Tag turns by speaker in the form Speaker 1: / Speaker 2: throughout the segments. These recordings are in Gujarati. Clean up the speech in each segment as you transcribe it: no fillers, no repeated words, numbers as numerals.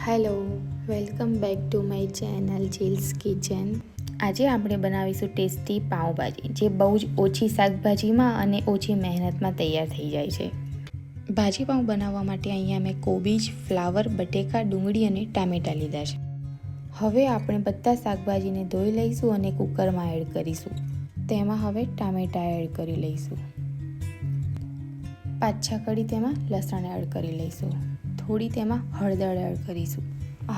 Speaker 1: Hello, welcome back to my channel Jeel's kitchen. આજે આપણે બનાવીશું ટેસ્ટી પાઉંભાજી, જે બહુ જ ઓછી શાકભાજીમાં અને ઓછી મહેનતમાં તૈયાર થઈ જાય છે. ભાજી પાઉં બનાવવા માટે અહીંયા મેં કોબીજ, ફ્લાવર, બટેકા, ડુંગળી અને ટામેટાં લીધા છે. હવે આપણે બધા શાકભાજીને ધોઈ લઈશું અને કુકરમાં એડ કરીશું. તેમાં હવે ટામેટાં એડ કરી લઈશું. 5-6 કળી તેમાં લસણ એડ કરી લઈશું. થોડી તેમાં હળદર એડ કરીશું.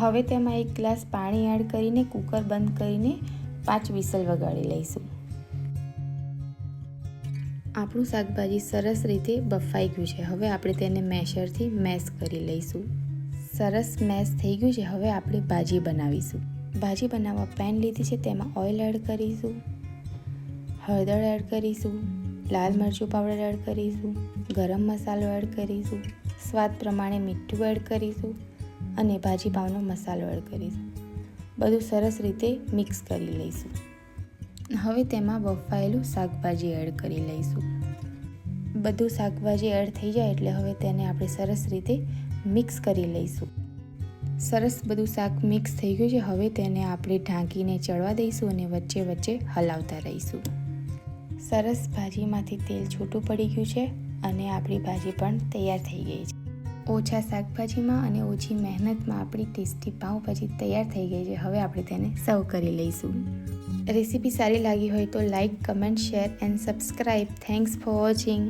Speaker 1: હવે તેમાં 1 ગ્લાસ પાણી એડ કરીને કુકર બંધ કરીને 5 વિસલ વગાડી લઈશું. આપણું શાકભાજી સરસ રીતે બફાઈ ગયું છે. હવે આપણે તેને મેશરથી મેશ કરી લઈશું. સરસ મેશ થઈ ગયું છે. હવે આપણે ભાજી બનાવીશું. ભાજી બનાવવા પેન લીધી છે, તેમાં ઓઇલ એડ કરીશું, હળદર એડ કરીશું, લાલ મરચું પાવડર એડ કરીશું, ગરમ મસાલો એડ કરીશું, સ્વાદ પ્રમાણે મીઠું એડ કરીશું અને ભાજી પાઉંનો મસાલો એડ કરીશું. બધું સરસ રીતે મિક્સ કરી લઈશું. હવે તેમાં બફાયેલું શાકભાજી એડ કરી લઈશું. બધું શાકભાજી એડ થઈ જાય એટલે હવે તેને આપણે સરસ રીતે મિક્સ કરી લઈશું. સરસ બધું શાક મિક્સ થઈ ગયું છે. હવે તેને આપણે ઢાંકીને ચડવા દઈશું અને વચ્ચે વચ્ચે હલાવતા રહીશું. સરસ ભાજીમાંથી તેલ છૂટું પડી ગયું છે અને આપણી ભાજી પણ તૈયાર થઈ ગઈ છે. ઓછા શાકભાજીમાં અને ઓછી મહેનતમાં આપણી ટેસ્ટી પાઉંભાજી તૈયાર થઈ ગઈ છે. હવે આપણે તેને સર્વ કરી લઈશું. રેસીપી સારી લાગી હોય તો like, comment, share and subscribe. Thanks for watching.